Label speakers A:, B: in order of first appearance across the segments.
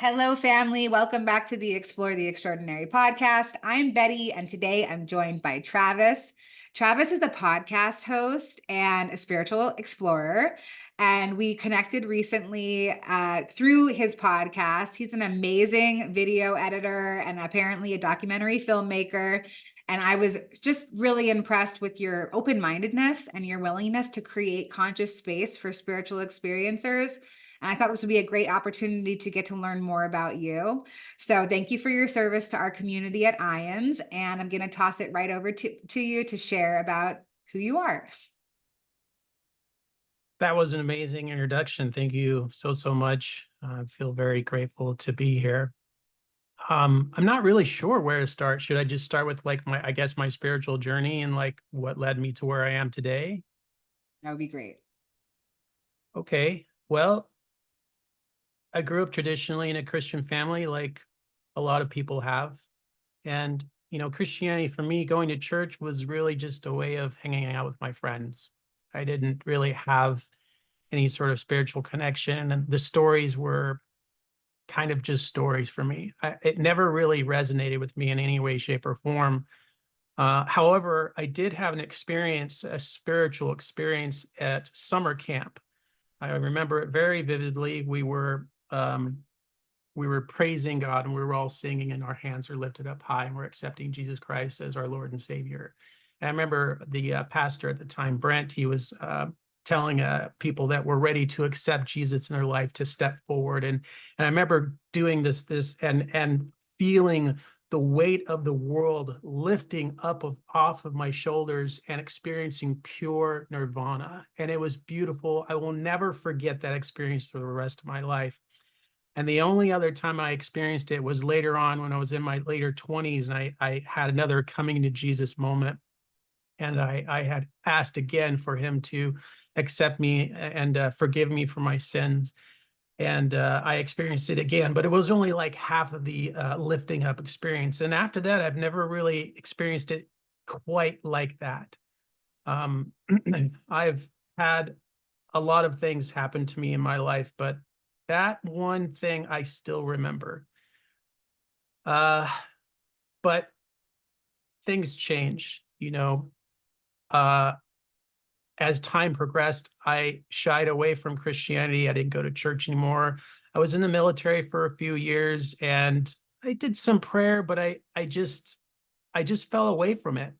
A: Hello, family. Welcome back to the Explore the Extraordinary podcast. I'm Betty, and today I'm joined by Travis. Travis is a podcast host and a spiritual explorer, and we connected recently through his podcast. He's an amazing video editor and apparently a documentary filmmaker. And I was just really impressed with your open-mindedness and your willingness to create conscious space for spiritual experiencers. And I thought this would be a great opportunity to get to learn more about you. So thank you for your service to our community at IANS. And I'm going to toss it right over to you to share about who you are.
B: That was an amazing introduction. Thank you so much. I feel very grateful to be here. I'm not really sure where to start. Should I just start with my spiritual journey and like what led me to where I am today?
A: That would be great.
B: Okay. Well, I grew up traditionally in a Christian family, like a lot of people have. And, Christianity for me, going to church was really just a way of hanging out with my friends. I didn't really have any sort of spiritual connection, and the stories were kind of just stories for me. It never really resonated with me in any way, shape, or form. However, I did have a spiritual experience at summer camp. I remember it very vividly. We were praising God, and we were all singing, and our hands are lifted up high, and we're accepting Jesus Christ as our Lord and Savior. And I remember the pastor at the time, Brent, he was telling people that were ready to accept Jesus in their life to step forward. And I remember doing this and feeling the weight of the world lifting off of my shoulders and experiencing pure nirvana. And it was beautiful. I will never forget that experience for the rest of my life. And the only other time I experienced it was later on when I was in my later 20s, and I had another coming to Jesus moment. And I had asked again for him to accept me and forgive me for my sins. And I experienced it again, but it was only like half of the lifting up experience. And after that, I've never really experienced it quite like that. I've had a lot of things happen to me in my life, but that one thing I still remember. But things change, as time progressed, I shied away from Christianity. I didn't go to church anymore. I was in the military for a few years and I did some prayer, but I just fell away from it.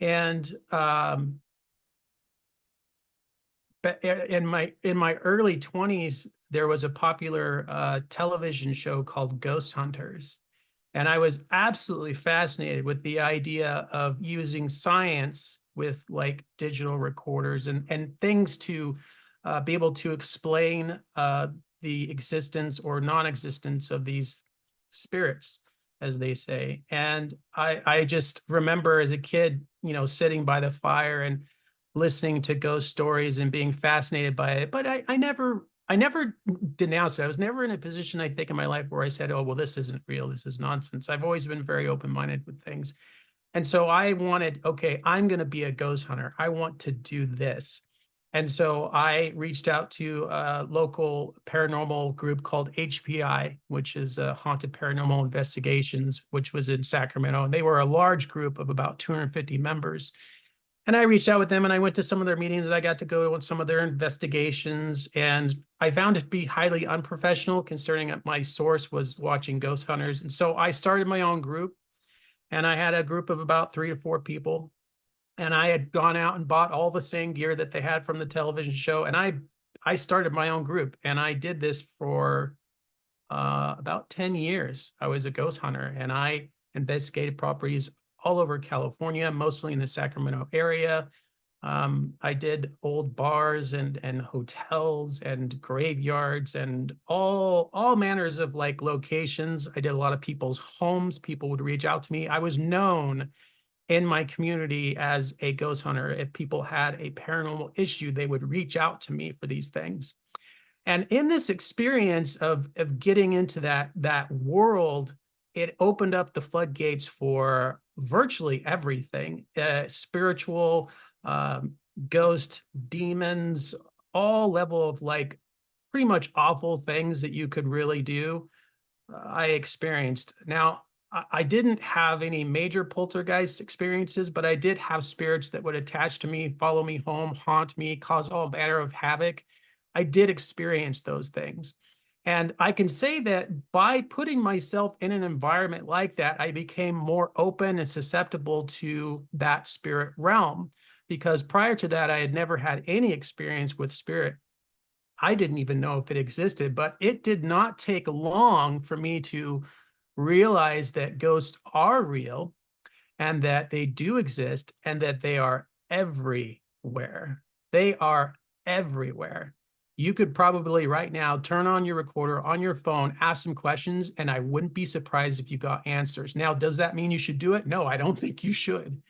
B: And but in my early 20s, there was a popular television show called Ghost Hunters. And I was absolutely fascinated with the idea of using science with like digital recorders and things to be able to explain the existence or non-existence of these spirits, as they say. And I just remember as a kid, sitting by the fire and listening to ghost stories and being fascinated by it. But I never denounced it. I was never in a position, I think, in my life where I said, oh, well, this isn't real. This is nonsense. I've always been very open-minded with things. And so I wanted, okay, I'm going to be a ghost hunter. I want to do this. And so I reached out to a local paranormal group called HPI, which is Haunted Paranormal Investigations, which was in Sacramento. And they were a large group of about 250 members. And I reached out with them and I went to some of their meetings. I got to go on some of their investigations, and I found it to be highly unprofessional concerning that my source was watching ghost hunters. And so I started my own group, and I had a group of about 3 to 4 people. And I had gone out and bought all the same gear that they had from the television show. And I started my own group, and I did this for about 10 years. I was a ghost hunter, and I investigated properties all over California, mostly in the Sacramento area. I did old bars and hotels and graveyards and all manners of like locations. I did a lot of people's homes. People would reach out to me. I was known in my community as a ghost hunter. If people had a paranormal issue, they would reach out to me for these things. And in this experience of getting into that world, it opened up the floodgates for virtually everything, spiritual, ghost, demons, all level of like pretty much awful things that you could really do, I experienced. Now, I didn't have any major poltergeist experiences, but I did have spirits that would attach to me, follow me home, haunt me, cause all manner of havoc. I did experience those things. And I can say that by putting myself in an environment like that, I became more open and susceptible to that spirit realm. Because prior to that, I had never had any experience with spirit. I didn't even know if it existed, but it did not take long for me to realize that ghosts are real and that they do exist and that they are everywhere. They are everywhere. You could probably right now turn on your recorder on your phone, ask some questions, and I wouldn't be surprised if you got answers. Now, does that mean you should do it? No, I don't think you should.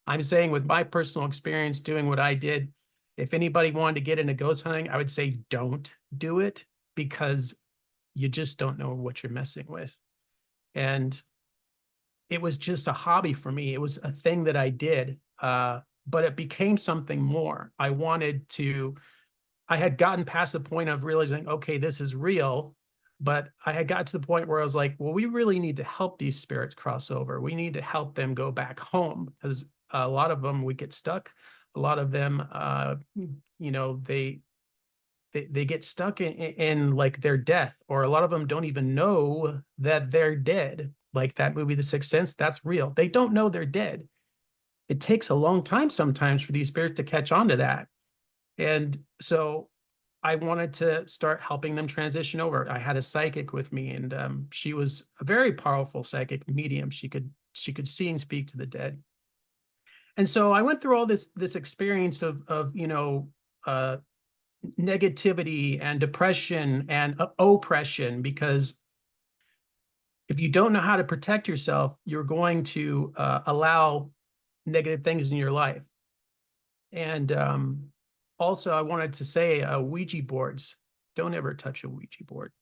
B: I'm saying with my personal experience doing what I did, if anybody wanted to get into ghost hunting, I would say don't do it because you just don't know what you're messing with. And it was just a hobby for me. It was a thing that I did, but it became something more. I had gotten past the point of realizing, okay, this is real, but I had got to the point where I was like, well, we really need to help these spirits cross over. We need to help them go back home because a lot of them would get stuck. A lot of them, they get stuck in like their death, or a lot of them don't even know that they're dead. Like that movie, The Sixth Sense, that's real. They don't know they're dead. It takes a long time sometimes for these spirits to catch on to that. And so I wanted to start helping them transition over. I had a psychic with me, and she was a very powerful psychic medium. She could see and speak to the dead. And so I went through all this experience of negativity and depression and oppression, because if you don't know how to protect yourself, you're going to allow negative things in your life. And also, I wanted to say Ouija boards. Don't ever touch a Ouija board.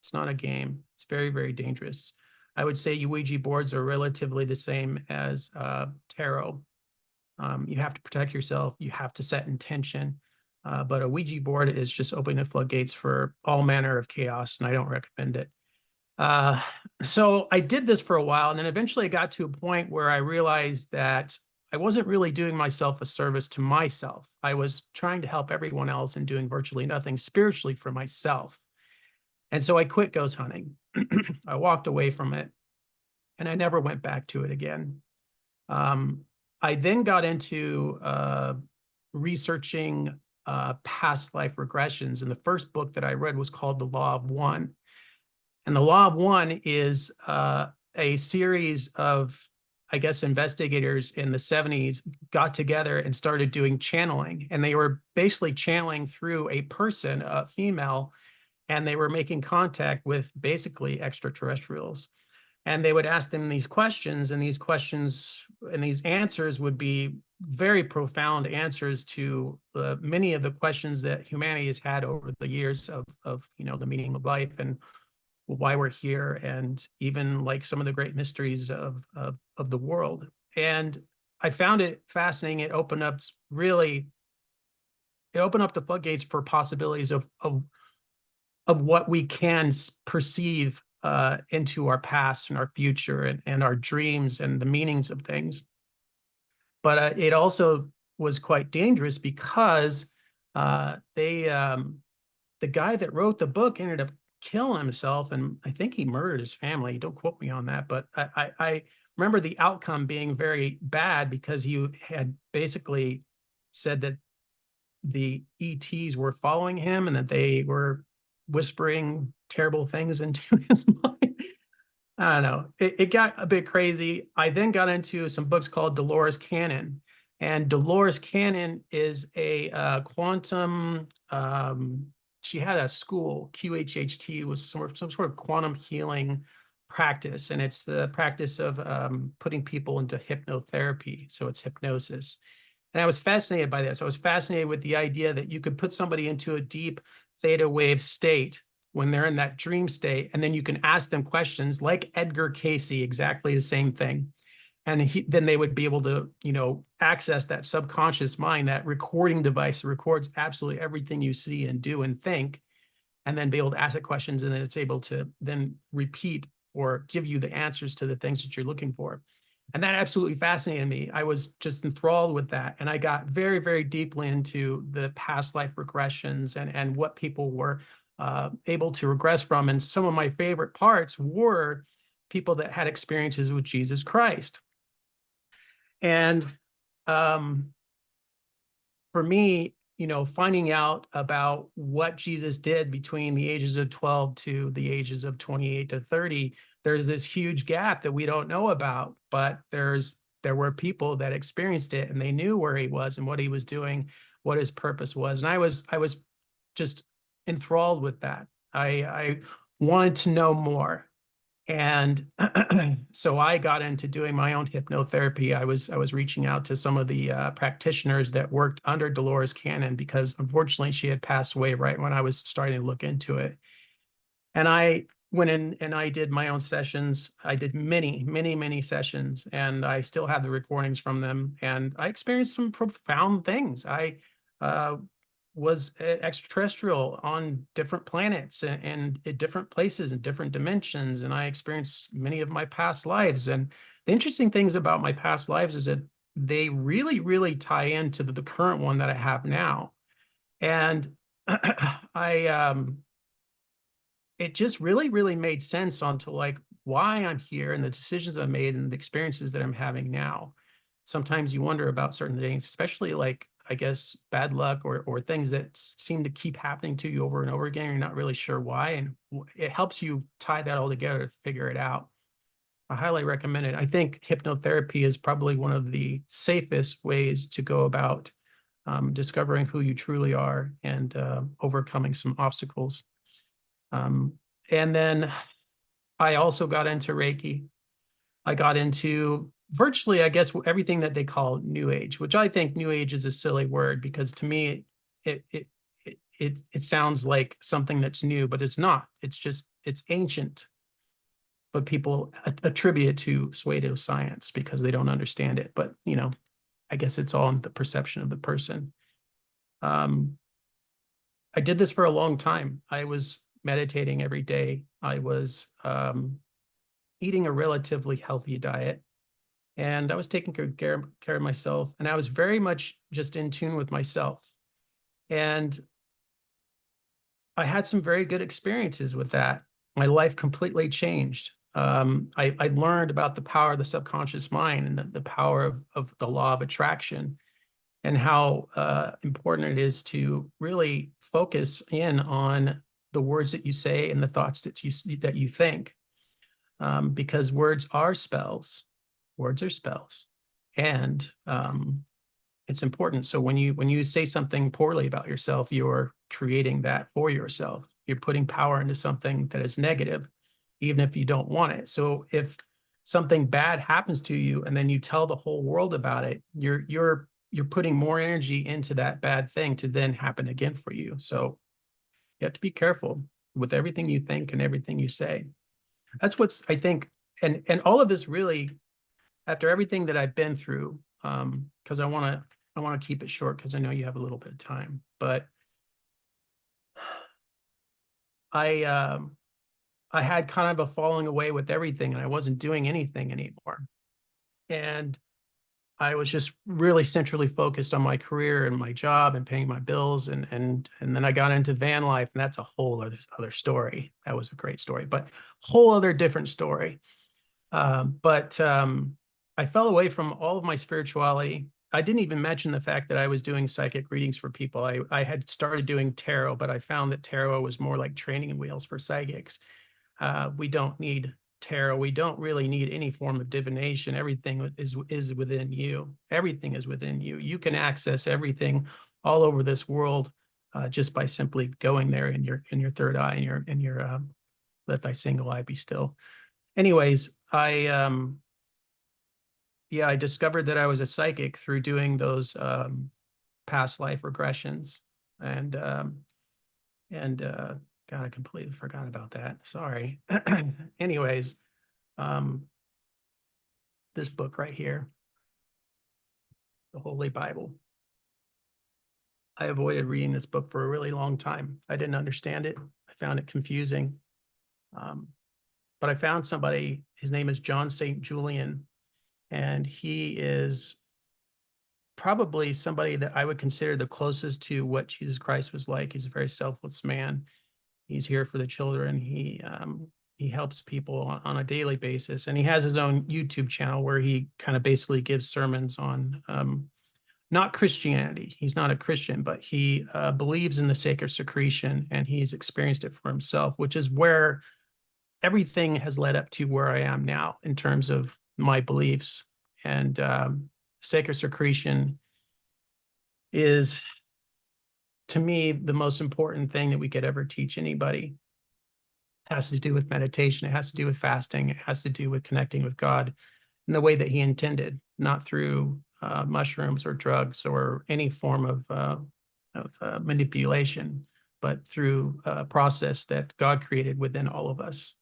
B: It's not a game. It's very, very dangerous. I would say Ouija boards are relatively the same as tarot. You have to protect yourself. You have to set intention. But a Ouija board is just opening the floodgates for all manner of chaos, and I don't recommend it. So I did this for a while, and then eventually I got to a point where I realized that I wasn't really doing myself a service to myself. I was trying to help everyone else and doing virtually nothing spiritually for myself. And so I quit ghost hunting. I walked away from it, and I never went back to it again. I then got into researching past life regressions. And the first book that I read was called The Law of One. And The Law of One is a series of, I guess, investigators in the 70s got together and started doing channeling. And they were basically channeling through a person, a female, and they were making contact with basically extraterrestrials. And they would ask them these questions, and these questions and these answers would be very profound answers to many of the questions that humanity has had over the years of the meaning of life and why we're here, and even like some of the great mysteries of the world. And I found it fascinating. It opened up the floodgates for possibilities of what we can perceive into our past and our future and our dreams and the meanings of things. But it also was quite dangerous because the guy that wrote the book ended up killing himself, and I think he murdered his family. Don't quote me on that, but I remember the outcome being very bad because he had basically said that the ETs were following him and that they were whispering terrible things into his mind. I don't know. It got a bit crazy. I then got into some books called Dolores Cannon. And Dolores Cannon is a quantum, she had a school, QHHT, was some sort of quantum healing practice. And it's the practice of putting people into hypnotherapy. So it's hypnosis. And I was fascinated by this. I was fascinated with the idea that you could put somebody into a deep theta wave state when they're in that dream state, and then you can ask them questions like Edgar Casey, exactly the same thing. And then they would be able to, access that subconscious mind, that recording device that records absolutely everything you see and do and think. and then be able to ask it questions, and then it's able to then repeat or give you the answers to the things that you're looking for. And that absolutely fascinated me. I was just enthralled with that. And I got very, very deeply into the past life regressions and what people were able to regress from. And some of my favorite parts were people that had experiences with Jesus Christ. And for me, finding out about what Jesus did between the ages of 12 to the ages of 28 to 30, there's this huge gap that we don't know about, but there were people that experienced it, and they knew where he was and what he was doing, what his purpose was. And I was just enthralled with that. I wanted to know more. And so I got into doing my own hypnotherapy. I was reaching out to some of the practitioners that worked under Dolores Cannon, because unfortunately she had passed away right when I was starting to look into it. And I went in and I did my own sessions. I did many, many, many sessions, and I still have the recordings from them. And I experienced some profound things. I uh, was extraterrestrial on different planets and at different places and different dimensions. And I experienced many of my past lives. And the interesting things about my past lives is that they really, really tie into the current one that I have now. And it just really, really made sense onto like why I'm here and the decisions I made and the experiences that I'm having now. Sometimes you wonder about certain things, especially like, I guess, bad luck or things that seem to keep happening to you over and over again. You're not really sure why. And it helps you tie that all together to figure it out. I highly recommend it. I think hypnotherapy is probably one of the safest ways to go about discovering who you truly are and overcoming some obstacles. And then I also got into Reiki. I got into virtually, I guess, everything that they call New Age, which I think New Age is a silly word, because to me, it sounds like something that's new, but it's not. It's ancient, but people attribute it to pseudoscience because they don't understand it. But I guess it's all in the perception of the person. I did this for a long time. I was meditating every day. I was eating a relatively healthy diet, and I was taking care of myself. And I was very much just in tune with myself. And I had some very good experiences with that. My life completely changed. I learned about the power of the subconscious mind and the power of the law of attraction, and how important it is to really focus in on the words that you say and the thoughts that you think, because words are spells. Words are spells, and it's important. So when you say something poorly about yourself, you're creating that for yourself. You're putting power into something that is negative, even if you don't want it. So if something bad happens to you and then you tell the whole world about it, you're putting more energy into that bad thing to then happen again for you. So you have to be careful with everything you think and everything you say. That's what's, I think, and all of this really, after everything that I've been through, because I want to keep it short because I know you have a little bit of time, but I had kind of a falling away with everything, and I wasn't doing anything anymore. And I was just really centrally focused on my career and my job and paying my bills. And then I got into van life, and that's a whole other story. That was a great story, but whole other different story. But I fell away from all of my spirituality. I didn't even mention the fact that I was doing psychic readings for people. I had started doing tarot, but I found that tarot was more like training wheels for psychics. We don't need tarot. We don't really need any form of divination. Everything is within you. Everything is within you. You can access everything all over this world just by simply going there in your third eye and your let thy single eye be still. Anyways, I discovered that I was a psychic through doing those past life regressions, and God, I completely forgot about that. Sorry. Anyways, this book right here, the Holy Bible. I avoided reading this book for a really long time. I didn't understand it. I found it confusing. But I found somebody, his name is John St. Julian, and he is probably somebody that I would consider the closest to what Jesus Christ was like. He's a very selfless man. He's here for the children. He helps people on a daily basis, and he has his own YouTube channel where he kind of basically gives sermons on not Christianity. He's not a Christian, but he believes in the sacred secretion, and he's experienced it for himself, which is where everything has led up to where I am now in terms of my beliefs. And sacred secretion is, to me, the most important thing that we could ever teach anybody. It has to do with meditation. It has to do with fasting. It has to do with connecting with God in the way that he intended, not through mushrooms or drugs or any form of manipulation, but through a process that God created within all of us.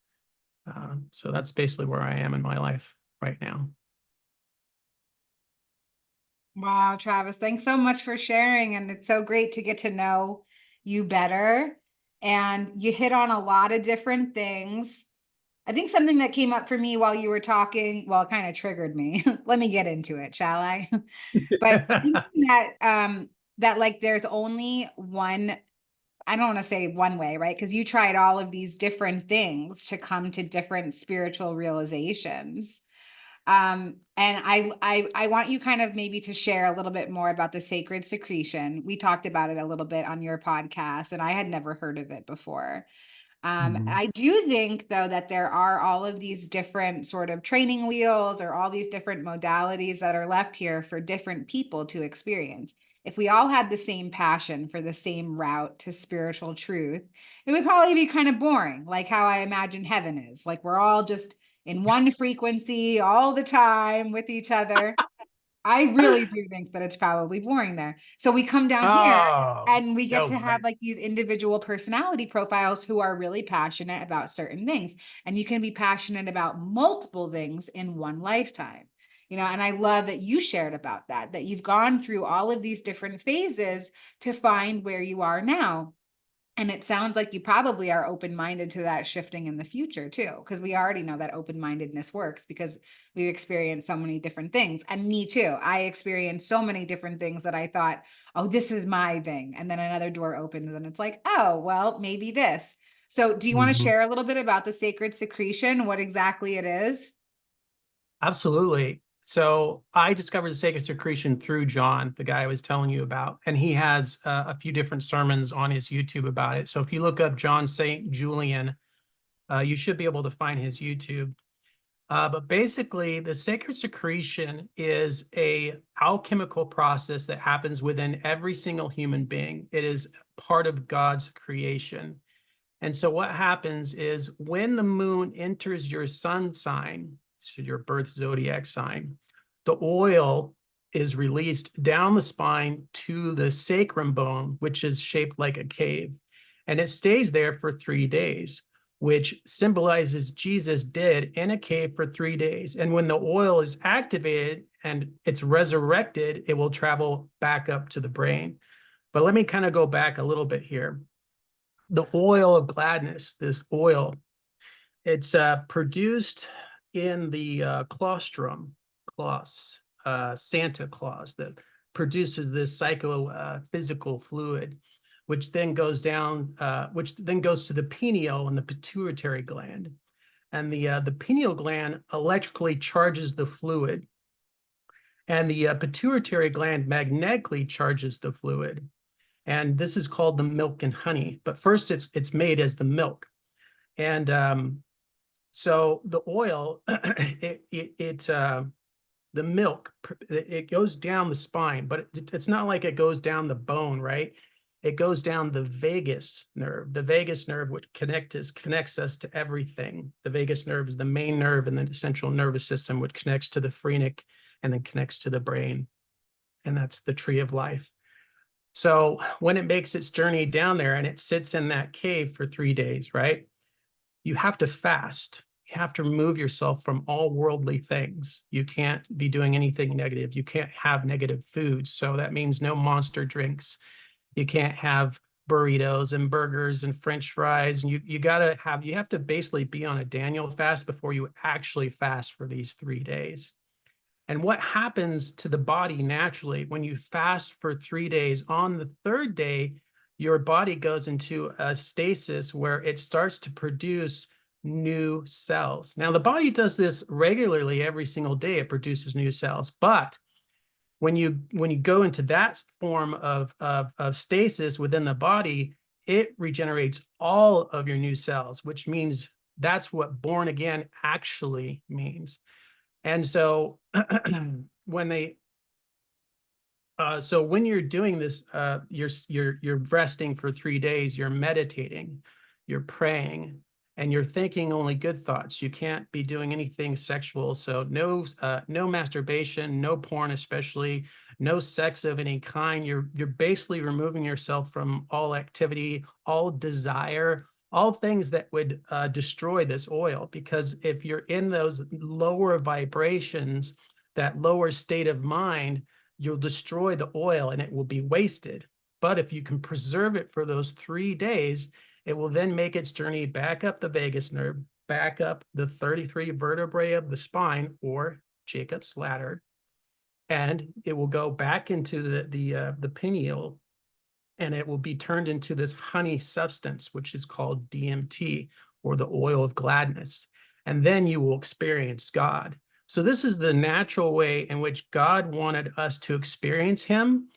B: So that's basically where I am in my life right now.
A: Wow, Travis, thanks so much for sharing. And it's so great to get to know you better. And you hit on a lot of different things. I think something that came up for me while you were talking, well, it kind of triggered me. Let me get into it, shall I? But thinking that like there's only one, I don't want to say one way, right? Because you tried all of these different things to come to different spiritual realizations. And I want you kind of maybe to share a little bit more about the sacred secretion. We talked about it a little bit on your podcast, and I had never heard of it before. I do think, though, that there are all of these different sort of training wheels or all these different modalities that are left here for different people to experience. If we all had the same passion for the same route to spiritual truth, it would probably be kind of boring, like how I imagine heaven is. Like we're all just in one frequency all the time with each other. I really do think that it's probably boring there. So we come down here
B: Oh,
A: and we get
B: no
A: to have
B: way.
A: like these individual personality profiles who are really passionate about certain things. And you can be passionate about multiple things in one lifetime. And I love that you shared about that you've gone through all of these different phases to find where you are now. And it sounds like you probably are open-minded to that shifting in the future too, because we already know that open-mindedness works because we've experienced so many different things. And me too. I experienced so many different things that I thought, oh, this is my thing. And then another door opens and it's like, oh, well, maybe this. So do you want to
B: Mhm.
A: share a little bit about the sacred secretion, what exactly it is?
B: Absolutely. So I discovered the sacred secretion through John, the guy I was telling you about, and he has a few different sermons on his YouTube about it. So if you look up John St. Julian, you should be able to find his YouTube. But basically, the sacred secretion is a alchemical process that happens within every single human being. It is part of God's creation. And so what happens is when the moon enters your sun sign, so your birth zodiac sign, the oil is released down the spine to the sacrum bone, which is shaped like a cave. And it stays there for 3 days, which symbolizes Jesus did in a cave for 3 days. And when the oil is activated and it's resurrected, it will travel back up to the brain. But let me kind of go back a little bit here. The oil of gladness, this oil, it's produced in the claustrum, Santa Claus, that produces this physical fluid, which then goes down, which then goes to the pineal and the pituitary gland. And the pineal gland electrically charges the fluid, and the pituitary gland magnetically charges the fluid. And this is called the milk and honey. But first, it's made as the milk, and so the oil, the milk, it goes down the spine, but it's not like it goes down the bone, right? It goes down the vagus nerve, which connects us to everything. The vagus nerve is the main nerve in the central nervous system, which connects to the phrenic and then connects to the brain, and that's the tree of life. So when it makes its journey down there and it sits in that cave for 3 days, right? You have to fast. You have to remove yourself from all worldly things. You can't be doing anything negative. You can't have negative foods. So that means no monster drinks. You can't have burritos and burgers and French fries. And you have to basically be on a Daniel fast before you actually fast for these 3 days. And what happens to the body naturally when you fast for 3 days? On the third day, your body goes into a stasis where it starts to produce new cells. Now, the body does this regularly every single day. It produces new cells. But when you go into that form of stasis within the body, it regenerates all of your new cells, which means that's what born again actually means. And so when they so when you're doing this, you're resting for 3 days, you're meditating, you're praying, and you're thinking only good thoughts. You can't be doing anything sexual. So no masturbation, no porn, especially no sex of any kind. You're basically removing yourself from all activity, all desire, all things that would destroy this oil. Because if you're in those lower vibrations, that lower state of mind, you'll destroy the oil and it will be wasted. But if you can preserve it for those 3 days, it will then make its journey back up the vagus nerve, back up the 33 vertebrae of the spine, or Jacob's ladder, and it will go back into the pineal, and it will be turned into this honey substance, which is called DMT, or the oil of gladness. And then you will experience God. So this is the natural way in which God wanted us to experience him,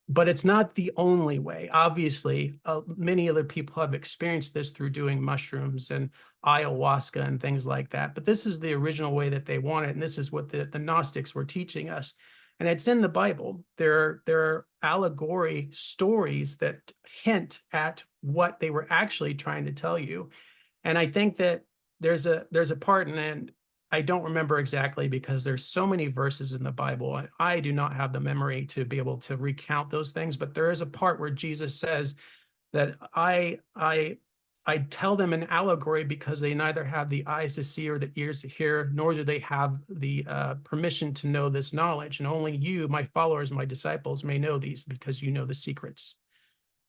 B: but it's not the only way. Obviously, many other people have experienced this through doing mushrooms and ayahuasca and things like that. But this is the original way that they want it. And this is what the Gnostics were teaching us. And it's in the Bible. There are allegory stories that hint at what they were actually trying to tell you. And I think that there's a part, and I don't remember exactly because there's so many verses in the Bible, and I do not have the memory to be able to recount those things, but there is a part where Jesus says that I tell them an allegory because they neither have the eyes to see or the ears to hear, nor do they have the permission to know this knowledge. And only you, my followers, my disciples, may know these, because you know the secrets.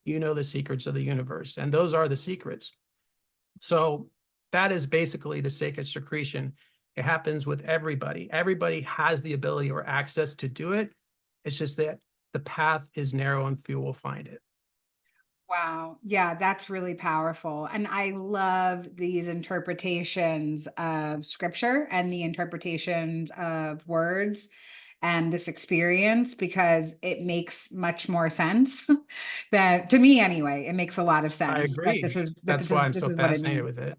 B: You know the secrets of the universe, and those are the secrets. So that is basically the sacred secretion. It happens with everybody. Everybody has the ability or access to do it. It's just that the path is narrow and few will find it.
A: Wow. Yeah, that's really powerful. And I love these interpretations of scripture and the interpretations of words and this experience, because it makes much more sense that, to me anyway, it makes a lot of
B: I
A: sense that
B: agree. That's why I'm
A: this
B: so
A: is what it
B: fascinated
A: means.
B: with it.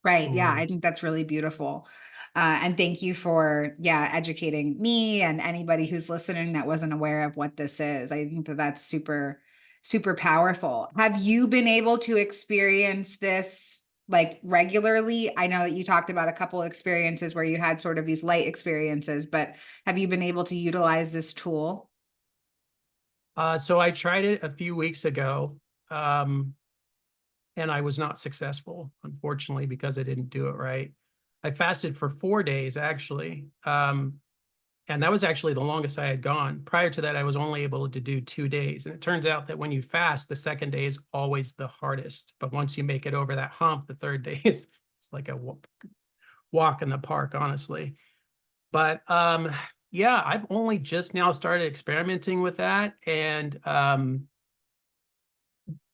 A: Right. Yeah,
B: Mm.
A: I think that's really beautiful. And thank you for, yeah, educating me and anybody who's listening that wasn't aware of what this is. I think that that's super, super powerful. Have you been able to experience this like regularly? I know that you talked about a couple of experiences where you had sort of these light experiences, but have you been able to utilize this tool?
B: So I tried it a few weeks ago, and I was not successful, unfortunately, because I didn't do it right. I fasted for 4 days, actually. And that was actually the longest I had gone. Prior to that, I was only able to do 2 days. And it turns out that when you fast, the second day is always the hardest. But once you make it over that hump, the third day is it's like a walk in the park, honestly. But yeah, I've only just now started experimenting with that. And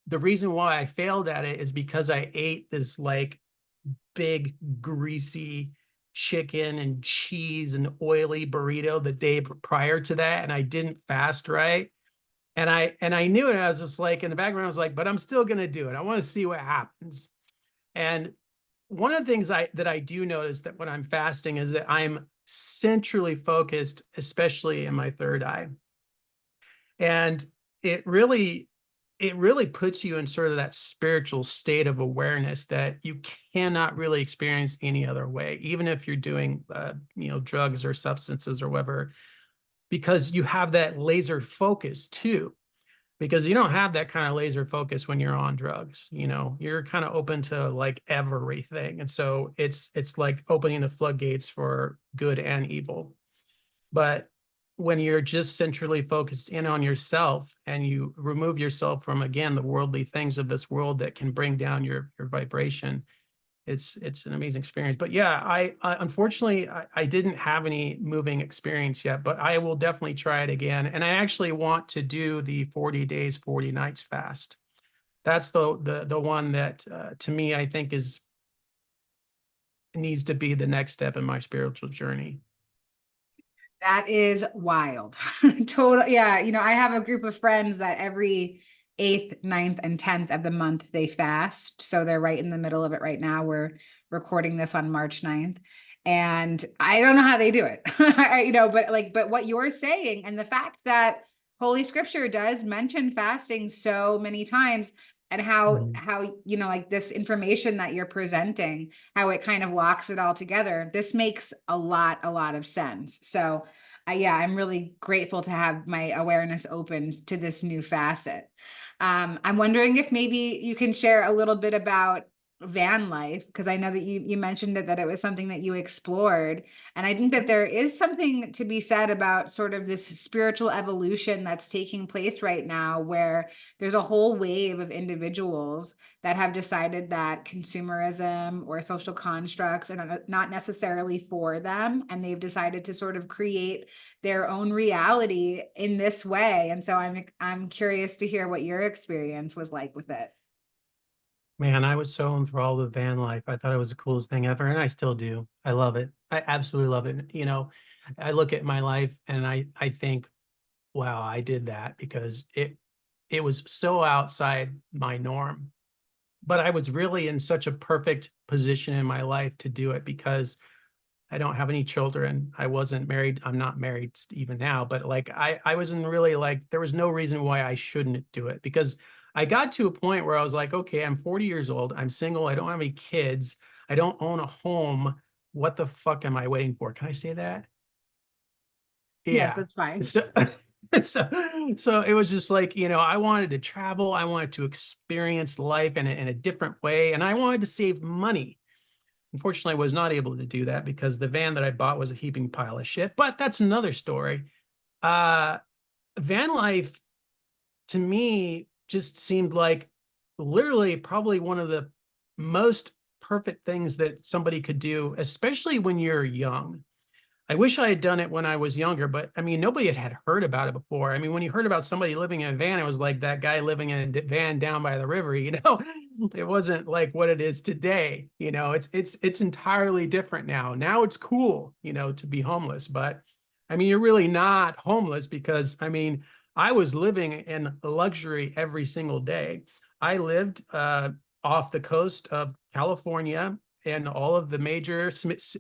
B: the reason why I failed at it is because I ate this like big, greasy chicken and cheese and oily burrito the day prior to that, and I didn't fast right. And I knew it. I was just like, in the background, I was like, but I'm still gonna do it. I want to see what happens. And one of the things that I do notice that when I'm fasting is that I'm centrally focused, especially in my third eye. And it really puts you in sort of that spiritual state of awareness that you cannot really experience any other way, even if you're doing drugs or substances or whatever, because you have that laser focus too. Because you don't have that kind of laser focus when you're on drugs. You're kind of open to like everything, and so it's like opening the floodgates for good and evil. But when you're just centrally focused in on yourself and you remove yourself from, again, the worldly things of this world that can bring down your vibration, it's an amazing experience. But yeah, I unfortunately I didn't have any moving experience yet, but I will definitely try it again. And I actually want to do the 40 days, 40 nights fast. That's the one that to me, I think needs to be the next step in my spiritual journey.
A: That is wild. Total. Yeah. I have a group of friends that every 8th, 9th, and 10th of the month they fast. So they're right in the middle of it right now. We're recording this on March 9th. And I don't know how they do it. But what you're saying and the fact that Holy Scripture does mention fasting so many times, and how
B: Mhm.
A: like this information that you're presenting, how it kind of locks it all together, this makes a lot of sense. So yeah, I'm really grateful to have my awareness opened to this new facet. I'm wondering if maybe you can share a little bit about van life, because I know that you mentioned that it was something that you explored. And I think that there is something to be said about sort of this spiritual evolution that's taking place right now, where there's a whole wave of individuals that have decided that consumerism or social constructs are not necessarily for them, and they've decided to sort of create their own reality in this way. And so I'm curious to hear what your experience was like with it.
B: Man, I was so enthralled with van life. I thought it was the coolest thing ever, and I still do. I love it. I absolutely love it. I look at my life and I think, wow, I did that because it was so outside my norm. But I was really in such a perfect position in my life to do it because I don't have any children. I wasn't married. I'm not married even now, but like I wasn't really like, there was no reason why I shouldn't do it, because I got to a point where I was like, okay, I'm 40 years old. I'm single. I don't have any kids. I don't own a home. What the fuck am I waiting for? Can I say that?
A: Yes,
B: Yeah.
A: that's fine.
B: So, so, so it was just like, I wanted to travel. I wanted to experience life in a different way. And I wanted to save money. Unfortunately, I was not able to do that because the van that I bought was a heaping pile of shit, but that's another story. Uh, Van life to me just seemed like literally probably one of the most perfect things that somebody could do, especially when you're young. I wish I had done it when I was younger, but I mean, nobody had heard about it before. I mean, when you heard about somebody living in a van, it was like that guy living in a van down by the river, It wasn't like what it is today. It's entirely different now. Now it's cool, to be homeless, but I mean, you're really not homeless because I mean, I was living in luxury every single day. I lived off the coast of California and all of the major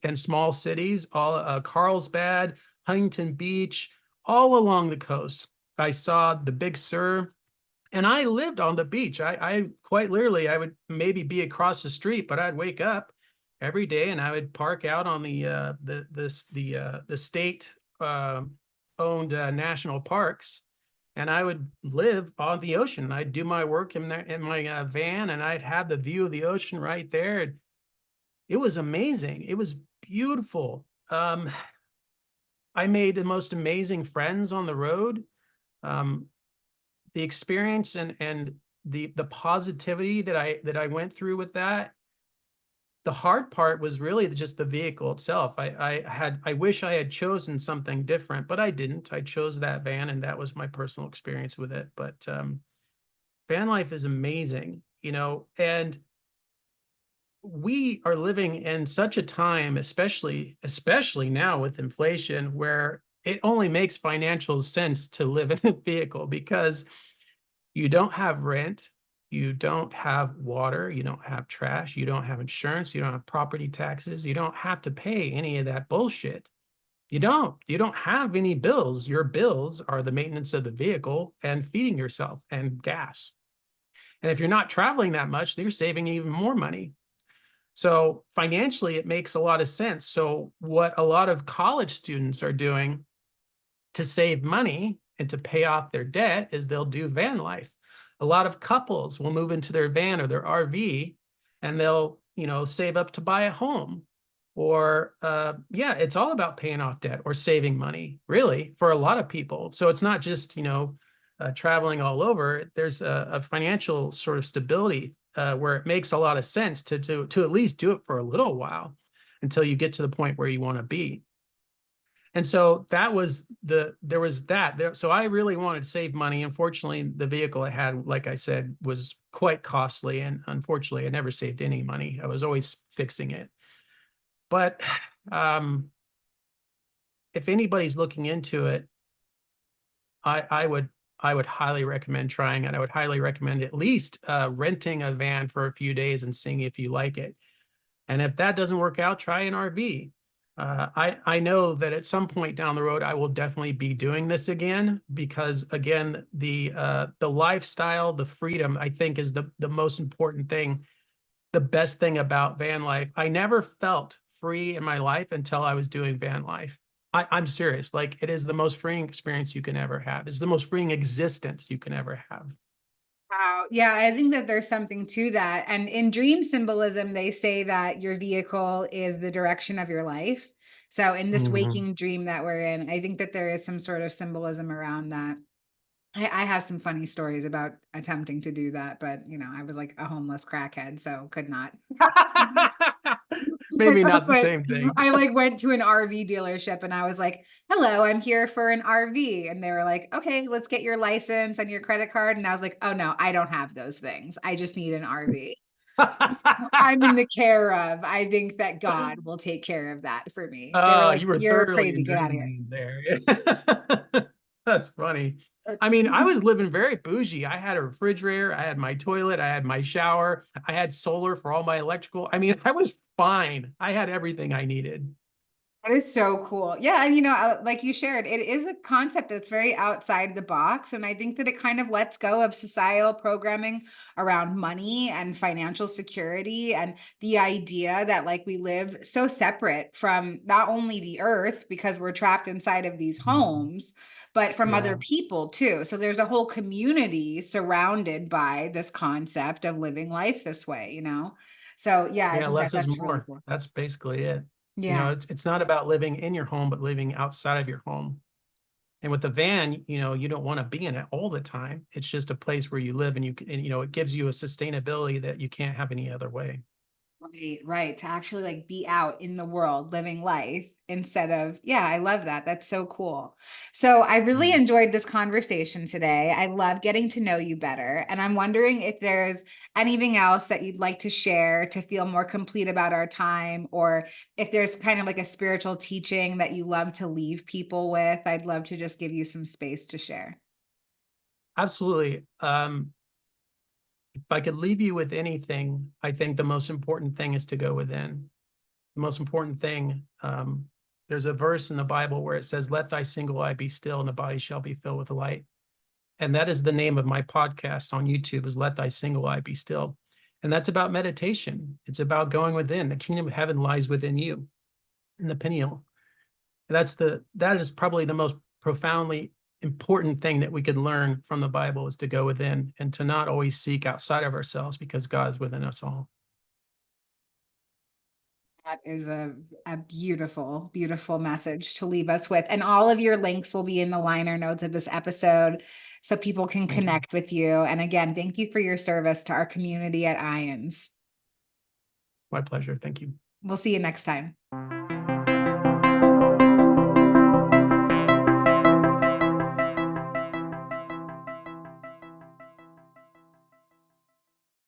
B: and small cities, all Carlsbad, Huntington Beach, all along the coast. I saw the Big Sur, and I lived on the beach. I quite literally, I would maybe be across the street, but I'd wake up every day and I would park out on the state owned national parks, and I would live on the ocean. I'd do my work in my van, and I'd have the view of the ocean right there. It was amazing. It was beautiful. I made the most amazing friends on the road. Um, the experience and the positivity that I went through with that. The hard part was really just the vehicle itself. I wish I had chosen something different, but I didn't. I chose that van, and that was my personal experience with it. But van life is amazing, and we are living in such a time, especially now with inflation, where it only makes financial sense to live in a vehicle because you don't have rent, you don't have water, you don't have trash, you don't have insurance, you don't have property taxes, you don't have to pay any of that bullshit. You don't have any bills. Your bills are the maintenance of the vehicle and feeding yourself and gas. And if you're not traveling that much, then you're saving even more money. So financially, it makes a lot of sense. So what a lot of college students are doing to save money and to pay off their debt is they'll do van life. A lot of couples will move into their van or their RV, and they'll, save up to buy a home. or yeah, it's all about paying off debt or saving money, really, for a lot of people. So it's not just, traveling all over. There's a financial sort of stability where it makes a lot of sense to at least do it for a little while until you get to the point where you want to be. And so that was there was that there. So I really wanted to save money. Unfortunately, the vehicle I had, like I said, was quite costly. And unfortunately, I never saved any money. I was always fixing it. But um, if anybody's looking into it, I would highly recommend trying it. I would highly recommend at least renting a van for a few days and seeing if you like it. And if that doesn't work out, try an RV. I know that at some point down the road, I will definitely be doing this again because, again, the lifestyle, the freedom, I think, is the most important thing. The best thing about van life, I never felt free in my life until I was doing van life. I'm serious. Like, it is the most freeing experience you can ever have. It's the most freeing existence you can ever have.
A: Wow. Yeah, I think that there's something to that. And in dream symbolism, they say that your vehicle is the direction of your life. So in this
B: Mhm.
A: waking dream that we're in, I think that there is some sort of symbolism around that. I have some funny stories about attempting to do that, but I was like a homeless crackhead, so could not.
B: Maybe not the
A: But
B: same thing.
A: I like went to an RV dealership and I was like, "Hello, I'm here for an RV." And they were like, "Okay, let's get your license and your credit card." And I was like, "Oh no, I don't have those things. I just need an RV. I'm in the care of. I think that God will take care of that for me." They were
B: Oh,
A: like,
B: you were
A: "You're
B: thoroughly
A: crazy.
B: in
A: Get out of here."
B: dreamland there. That's funny. I mean, I was living very bougie. I had a refrigerator, I had my toilet, I had my shower, I had solar for all my electrical. I mean, I was fine. I had everything I needed.
A: That is so cool. Yeah, and like you shared, it is a concept that's very outside the box. And I think that it kind of lets go of societal programming around money and financial security and the idea that like we live so separate from not only the earth because we're trapped inside of these
B: Mhm.
A: homes, but from other
B: Yeah.
A: people too. So there's a whole community surrounded by this concept of living life this way. So yeah, I
B: Yeah,
A: think that
B: less is
A: that's really
B: more.
A: cool.
B: That's basically it.
A: Yeah.
B: It's not about living in your home, but living outside of your home. And with the van, you don't want to be in it all the time. It's just a place where you live and it gives you a sustainability that you can't have any other way.
A: Right, right. To actually like be out in the world living life instead of, yeah, I love that. That's so cool. So I really
B: Mm.
A: enjoyed this conversation today. I love getting to know you better. And I'm wondering if there's anything else that you'd like to share to feel more complete about our time, or if there's kind of like a spiritual teaching that you love to leave people with. I'd love to just give you some space to share.
B: Absolutely. If I could leave you with anything, I think the most important thing is to go within. The most important thing, there's a verse in the Bible where it says, "Let thy single eye be still, and the body shall be filled with light." And that is the name of my podcast on YouTube, is "Let thy single eye be still." And that's about meditation. It's about going within. The kingdom of heaven lies within you, in the pineal. That is probably the most profoundly important thing that we can learn from the Bible, is to go within and to not always seek outside of ourselves, because God is within us all.
A: That is a beautiful, beautiful message to leave us with. And all of your links will be in the liner notes of this episode so people can
B: Thank you.
A: connect with you. And again, thank you for your service to our community at IONS.
B: My pleasure. Thank you.
A: We'll see you next time.